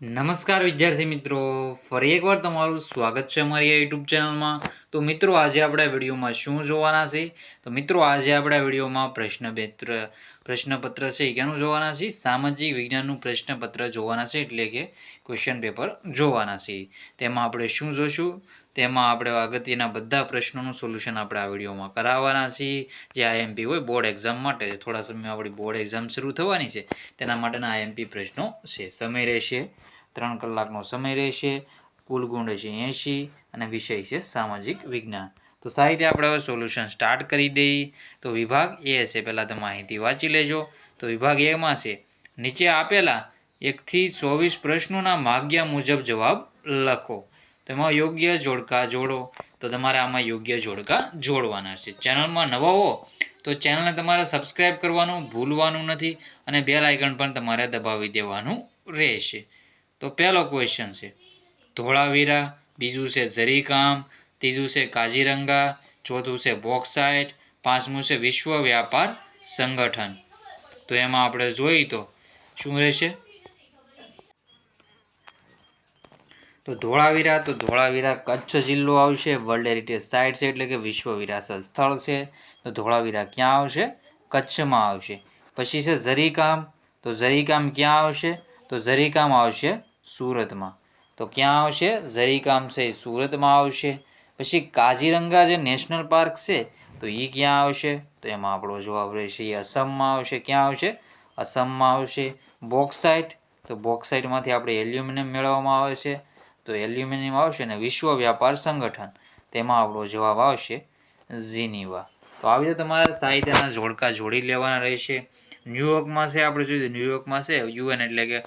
નમસ્કાર વિદ્યાર્થી મિત્રો, ફરી એકવાર તમારું સ્વાગત છે અમારી આ યુટ્યુબ ચેનલમાં. તો મિત્રો, આજે આપણે વિડીયોમાં શું જોવાના છે? તો મિત્રો, આજે આપણે વિડીયોમાં પ્રશ્નપત્ર છે કેનું જોવાના છે? સામાજિક વિજ્ઞાનનું પ્રશ્નપત્ર જોવાના છે, એટલે કે ક્વેશ્ચન પેપર જોવાના છે. તેમાં આપણે શું જોશું? તેમાં આપણે અગત્યના બધા પ્રશ્નોનું સોલ્યુશન આપણે આ વિડીયોમાં કરાવવાના છીએ. જે આઈએમપી હોય બોર્ડ એક્ઝામ માટે, થોડા સમયમાં આપણી બોર્ડ એક્ઝામ શરૂ થવાની છે, તેના માટેના આઈએમપી પ્રશ્નો છે. સમય રહેશે 3 કલાકનો સમય રહેશે, કુલ ગુણ રહેશે 80 અને વિષય છે સામાજિક વિજ્ઞાન. તો સાહિત્ય આપણે હવે સોલ્યુશન સ્ટાર્ટ કરી દઈએ. તો વિભાગ એ છે, પહેલાં તો માહિતી વાંચી લેજો. તો વિભાગ એમાં છે, નીચે આપેલા 1 થી 24 પ્રશ્નોના માગ્યા મુજબ જવાબ લખો. તેમાં યોગ્ય જોડકા જોડો. તો તમારે આમાં યોગ્ય જોડકા જોડવાના છે. ચેનલમાં નવા હો તો ચેનલને તમારે સબસ્ક્રાઇબ કરવાનું ભૂલવાનું નથી અને બેલ આઇકન પણ તમારે દબાવી દેવાનું રહેશે. તો પહેલો ક્વેશ્ચન છે ધોળાવીરા, બીજું છે ઝરીકામ, ત્રીજું છે કાજીરંગા, ચોથું છે બોક્સાઇટ, પાંચમું છે વિશ્વ વ્યાપાર સંગઠન. તો એમાં આપણે જોઈએ તો શું રહેશે? તો ધોળાવીરા કચ્છ જિલ્લો આવશે. વર્લ્ડ હેરિટેજ સાઇટ છે, એટલે કે વિશ્વ વિરાસત સ્થળ છે. તો ધોળાવીરા ક્યાં આવશે? કચ્છમાં આવશે. પછી છે ઝરીકામ. તો ઝરીકામ ક્યાં આવશે? તો ઝરીકામ આવશે સુરતમાં. તો ક્યાં આવશે? ઝરીકામ છે સુરતમાં આવશે. પછી કાજીરંગા જે નેશનલ પાર્ક છે, તો એ ક્યાં આવશે? તો એમાં આપણો જવાબ રહેશે એ અસમમાં આવશે. ક્યાં આવશે? અસમમાં આવશે. બોક્સાઇટ, તો બોક્સાઇટમાંથી આપણે એલ્યુમિનિયમ મેળવવામાં આવે છે, તો એલ્યુમિનિયમ આવશે. ને વિશ્વ વ્યાપાર સંગઠન, તેમાં આપણો જવાબ આવશે જીનીવા. તો આવી રીતે તમારે સાહિત્યના જોડકા જોડી લેવાના રહેશે. ન્યુયોર્કમાં છે, આપણે જોઈએ ન્યુયોર્કમાં છે યુએન એટલે કે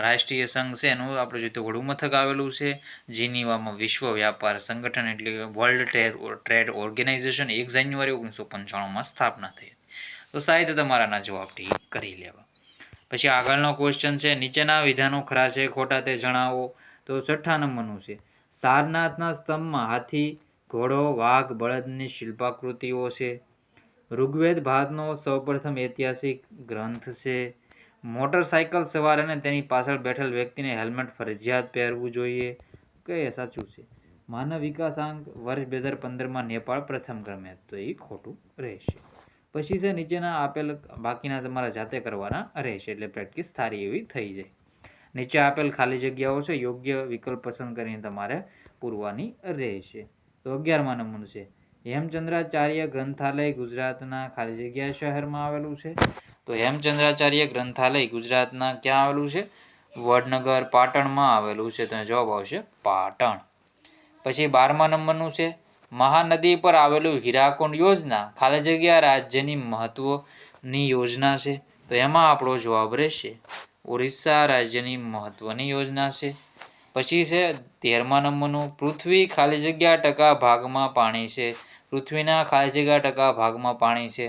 રાષ્ટ્રીય સંઘ છે, એનું આપણે જોઈએ તો વડું મથક આવેલું છે. જીનીવામાં વિશ્વ વ્યાપાર સંગઠન એટલે કે વર્લ્ડ ટ્રેડ ઓર્ગેનાઇઝેશન 1 જાન્યુઆરી 1995માં સ્થાપના થઈ. તો સાહિત્ય તમારાના જવાબ ઠીક કરી લેવા. પછી આગળનો ક્વેશ્ચન છે, નીચેના વિધાનો ખરા છે ખોટા તે જણાવો. તો 6 નંબરનું છે, સારનાથના સ્તંભમાં હાથી, ઘોડો, વાઘ, બળદની શિલ્પાકૃતિઓ છે. ઋગ્વેદ ભારતનો સૌપ્રથમ ઐતિહાસિક ગ્રંથ છે. મોટરસાયકલ સવાર અને તેની પાછળ બેઠેલ વ્યક્તિને હેલ્મેટ ફરજિયાત પહેરવું જોઈએ. કઈ સાચું છે? માનવ વિકાસાંક વર્ષ 2015માં નેપાળ પ્રથમ ક્રમે, તો એ ખોટું રહેશે. પછી છે નીચેના આપેલ બાકીના તમારા જાતે કરવાના રહેશે, એટલે પ્રેક્ટિસ સારી એવી થઈ જાય. નીચે આપેલ ખાલી જગ્યાઓ છે, યોગ્ય વિકલ્પ પસંદ કરીને તમારે પૂરવાની રહેશે. તો 11મા નંબરનું છે, હેમચંદ્રાચાર્ય ગ્રંથાલય ગુજરાતના ખાલી જગ્યા શહેરમાં આવેલું છે. તો હેમચંદ્રાચાર્ય ગ્રંથાલય ગુજરાતના ક્યાં આવેલું છે? વડનગર પાટણમાં આવેલું છે. તો જવાબ આવશે પાટણ. પછી 12મા નંબરનું છે, મહાનદી પર આવેલું હીરાકુંડ યોજના ખાલી જગ્યા રાજ્યની મહત્વની યોજના છે. તો એમાં આપણો જવાબ રહેશે ઓરિસ્સા રાજ્યની મહત્વની યોજના છે. પછી છે 13મા નંબરનું, પૃથ્વી ખાલી જગ્યા ટકા ભાગમાં પાણી છે. પૃથ્વીના ખાલી જગ્યા ટકા ભાગમાં પાણી છે.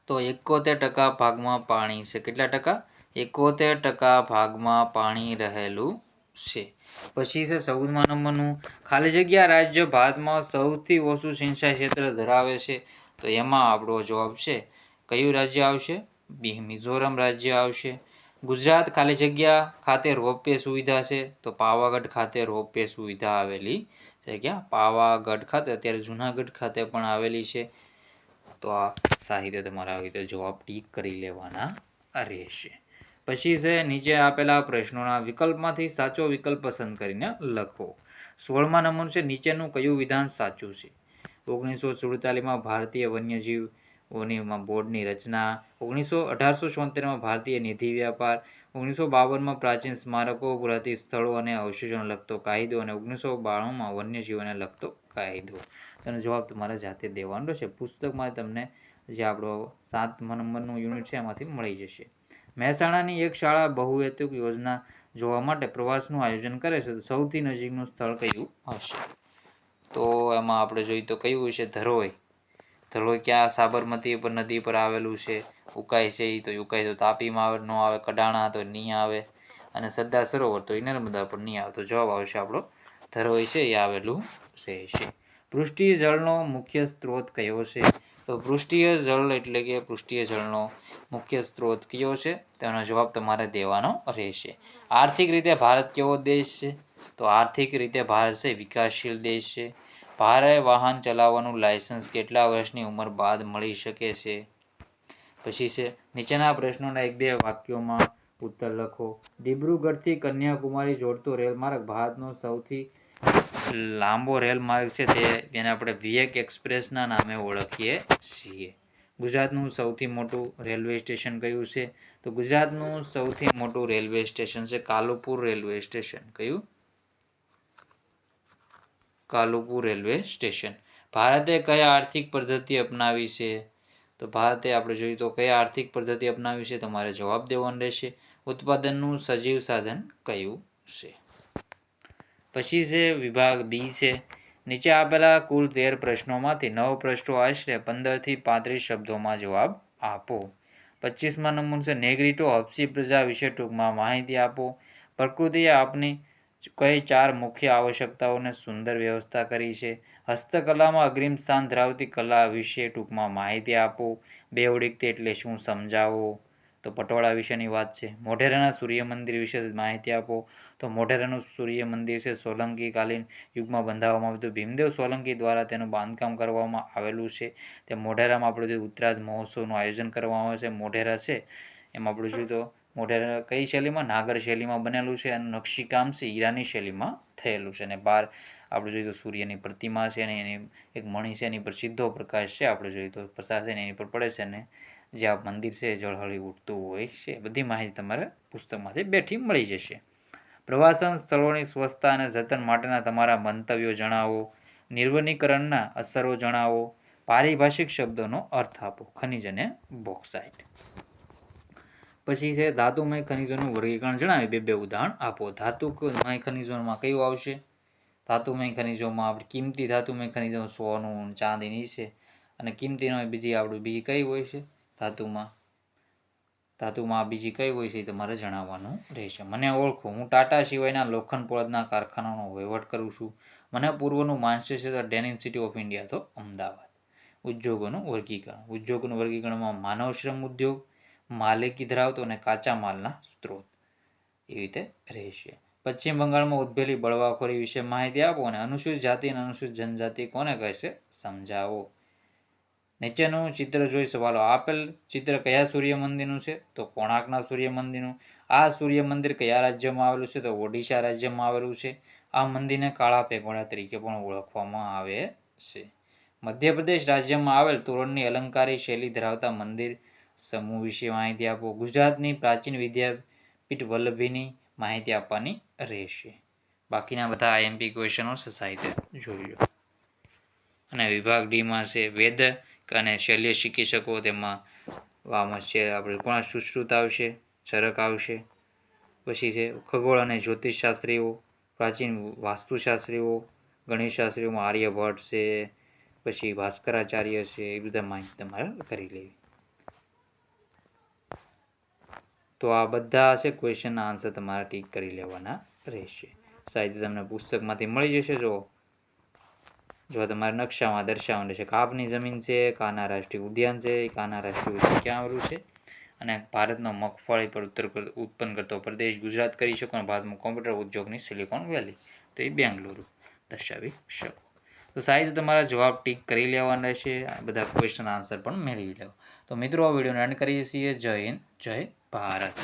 તો 71% ભાગમાં પાણી છે. કેટલા ટકા? 71% ભાગમાં પાણી રહેલું છે. પછી છે 14મા નંબરનું, ખાલી જગ્યા રાજ્ય ભારતમાં સૌથી ઓછું સિંચાઈ ક્ષેત્ર ધરાવે છે. તો એમાં આપણો જવાબ છે કયું રાજ્ય આવશે? મિઝોરમ રાજ્ય આવશે. ગુજરાત ખાલી જગ્યા ખાતે રોપવે સુવિધા છે. તો પાવાગઢ ખાતે રોપવે સુવિધા આવેલી છે. ક્યાં? પાવાગઢ ખાતે. અત્યારે જુનાગઢ ખાતે પણ આવેલી છે. તો આ સાહિત્ય તમારા આવી રીતે જવાબ ટીક કરી લેવાના રહેશે. પછી છે નીચે આપેલા પ્રશ્નોના વિકલ્પમાંથી સાચો વિકલ્પ પસંદ કરીને લખો. 16મા નંબર છે, નીચેનું કયું વિધાન સાચું છે? 1947માં ભારતીય વન્યજીવોની બોર્ડની રચના. 1874માં ભારતીય નિધિ વ્યાપાર. 1952માં પ્રાચીન સ્મારકો, પુરાતન સ્થળો અને અવશેષોને લગતો કાયદો. અને 1992માં વન્યજીવોને લગતો કાયદો. તેનો જવાબ તમારે જાતે દેવાનો રહેશે. પુસ્તકમાં તમને જે આપણો 7મા નંબરનું યુનિટ છે એમાંથી મળી જશે. મહેસાણાની એક શાળા બહુહેતુક યોજના જોવા માટે પ્રવાસનું આયોજન કરે છે. તો સૌથી નજીકનું સ્થળ કયું હશે? તો એમાં આપણે જોઈએ તો કયું હશે? ધરોઈ. ધરોઈ ક્યાં? સાબરમતી પર નદી પર આવેલું છે. ઉકાઈ છે એ તો ઉકાઈ તો તાપીમાં આવે, ન આવે. કડાણા તો નહીં આવે. અને સરદાર સરોવર તો એ નર્મદા પર નહીં આવે. તો જવાબ આવશે આપણો ધરોઈ છે એ આવેલું રહેશે. પૃષ્ઠીય જળનો મુખ્ય સ્ત્રોત કયો છે? તો પૃષ્ઠીય જળ એટલે કે પૃષ્ઠીય જળનો મુખ્ય સ્ત્રોત કયો છે? તેનો જવાબ તમારે દેવાનો રહેશે. આર્થિક રીતે ભારત કેવો દેશ છે? તો આર્થિક રીતે ભારત છે વિકાસશીલ દેશ છે. ભારે વાહન ચલાવવાનું લાયસન્સ કેટલા વર્ષની ઉંમર બાદ મળી શકે છે? પછી છે નીચેના પ્રશ્નોના 1-2 વાક્યોમાં ઉત્તર લખો. દિબ્રુગઢથી કન્યાકુમારી જોડતો રેલમાર્ગ ભારતનો સૌથી લાંબો રેલમાર્ગ છે. તેને આપણે વિવેક એક્સપ્રેસના નામે ઓળખીએ છીએ. ગુજરાતનું સૌથી મોટું રેલવે સ્ટેશન કયું છે? તો ગુજરાતનું સૌથી મોટું રેલવે સ્ટેશન છે કાલુપુર રેલવે સ્ટેશન. કયું? Kalupur railway station. ભારતે કયા આર્થિક પદ્ધતિ અપનાવી છે? તો ભારતે આપણે જોઈએ તો કયા આર્થિક પદ્ધતિ અપનાવી છે? તમારે જવાબ દેવાનો રહેશે. ઉત્પાદનનું સજીવ સાધન કયું છે? પછી છે વિભાગ બી છે. નીચે આપેલા કુલ 13 પ્રશ્નોમાંથી 9 પ્રશ્નો આશરે 15 થી 35 શબ્દોમાં જવાબ આપો. 25મા નંબર છે નેગ્રીટો હબસી પ્રજા વિશે ટૂંકમાં માહિતી આપો. પ્રકૃતિએ આપની કઈ 4 મુખ્ય આવશ્યકતાઓને સુંદર વ્યવસ્થા કરી છે? હસ્તકલામાં અગ્રીમ સ્થાન ધરાવતી કલા વિશે ટૂંકમાં માહિતી આપો. બેવડિક્ત એટલે શું સમજાવો? તો પટોળા વિશેની વાત છે. મોઢેરાના સૂર્ય મંદિર વિશે માહિતી આપો. તો મોઢેરાનું સૂર્ય મંદિર છે સોલંકી કાલીન યુગમાં બંધાવવામાં આવ્યું હતું. ભીમદેવ સોલંકી દ્વારા તેનું બાંધકામ કરવામાં આવેલું છે. તે મોઢેરામાં આપણે જે ઉત્તરાજ મહોત્સવનું આયોજન કરવામાં આવે છે. મોઢેરા છે એમાં આપણે જોઈએ તો મોઢેરા કઈ શૈલીમાં? નાગર શૈલીમાં બનેલું છે. અને નકશીકામ છે ઈરાની શૈલીમાં થયેલું છે. અને બહાર આપણે જોઈએ તો સૂર્યની પ્રતિમા છે અને એની એક મણી છે એની પર સીધો પ્રકાશ છે આપણે જોઈએ તો પસાર થઈને એની પર પડે છે ને જે આ મંદિર છે એ ઝળહળી ઉઠતું હોય છે. બધી માહિતી તમારે પુસ્તકમાંથી બેઠી મળી જશે. પ્રવાસન સ્થળોની સ્વચ્છતા અને જતન માટેના તમારા મંતવ્યો જણાવો. નિર્વનીકરણના અસરો જણાવો. પારિભાષિક શબ્દોનો અર્થ આપો. ખનિજ અને બોક્સાઇટ. પછી છે ધાતુમય ખનિજોનું વર્ગીકરણ જણાવી 2 ઉદાહરણ આપો. ધાતુમય ખનિજોમાં કયું આવશે? ધાતુમય ખનિજોમાં આપણે કિંમતી ધાતુમય ખનિજો સોનું ચાંદીની છે. અને કિંમતીનો બીજી કઈ હોય છે? ધાતુમાં બીજી કઈ હોય છે એ તમારે જણાવવાનું રહેશે. મને ઓળખો. હું ટાટા સિવાયના લોખંડ પોળદના કારખાનાનો વહીવટ કરું છું. મને પૂર્વનું Manchester denim city of India તો અમદાવાદ. ઉદ્યોગોનું વર્ગીકરણ. ઉદ્યોગોનું વર્ગીકરણમાં માનવ શ્રમ ઉદ્યોગ, માલિકી ધરાવતો અને કાચા માલના સ્ત્રોત એવી રીતે રહેશે. પશ્ચિમ બંગાળમાં ઉદ્ભવેલી બળવાખોરી વિશે માહિતી આપો અને અનુસૂચિત જાતિ અને અનુસૂચિત જનજાતિ કોને કહે છે સમજાવો. નીચેનું ચિત્ર જોઈ સવાલો. આપેલ ચિત્ર કયા સૂર્ય મંદિરનું છે? તો કોણાર્કના સૂર્ય મંદિરનું. આ સૂર્ય મંદિર કયા રાજ્યમાં આવેલું છે? તો ઓડિશા રાજ્યમાં આવેલું છે. આ મંદિરને કાળા પેગોડા તરીકે પણ ઓળખવામાં આવે છે. મધ્યપ્રદેશ રાજ્યમાં આવેલ તોરણની અલંકારી શૈલી ધરાવતા મંદિર સમૂહ વિશે માહિતી આપો. ગુજરાતની પ્રાચીન વિદ્યાપીઠ વલ્લભીની માહિતી આપવાની રહેશે. બાકીના બધા આઈએમપી ક્વેશ્ચનો સાહિત્ય જોઈ લો. અને વિભાગ ડીમાં છે વેદ અને શૈલ્ય શીખી શકો. તેમાં છે આપણે કોણ સુશ્રુત આવશે, ચરક આવશે. પછી છે ખગોળ અને જ્યોતિષશાસ્ત્રીઓ, પ્રાચીન વાસ્તુશાસ્ત્રીઓ, ગણિતશાસ્ત્રીઓમાં આર્યભટ્ટ છે, પછી ભાસ્કરાચાર્ય છે. એ બધા માહિતી તમારે કરી લેવી. તો આ બધા છે ક્વેશ્ચનના આન્સર તમારે ટીક કરી લેવાના રહેશે. સાહિત્ય તમને પુસ્તકમાંથી મળી જશે. જો તમારે નકશામાં દર્શાવવાનું રહેશે. કાપની જમીન છે, કાના રાષ્ટ્રીય ઉદ્યાન છે. કાના રાષ્ટ્રીય ઉદ્યાન ક્યાં આવેલું છે? અને ભારતનો મગફળી પર ઉત્પન્ન કરતો પ્રદેશ ગુજરાત કરી શકો. અને ભારતમાં કોમ્પ્યુટર ઉદ્યોગની સિલિકોન વેલી તો એ બેંગ્લુરુ દર્શાવી શકો. તો સાહિત્ય તમારા જવાબ ટીક કરી લેવાના રહેશે. બધા ક્વેશ્ચન આન્સર પણ મેળવી લેવા. તો મિત્રો આ વિડીયોને એન્ડ કરીએ છીએ. જય હિન્દ, જય ભારત.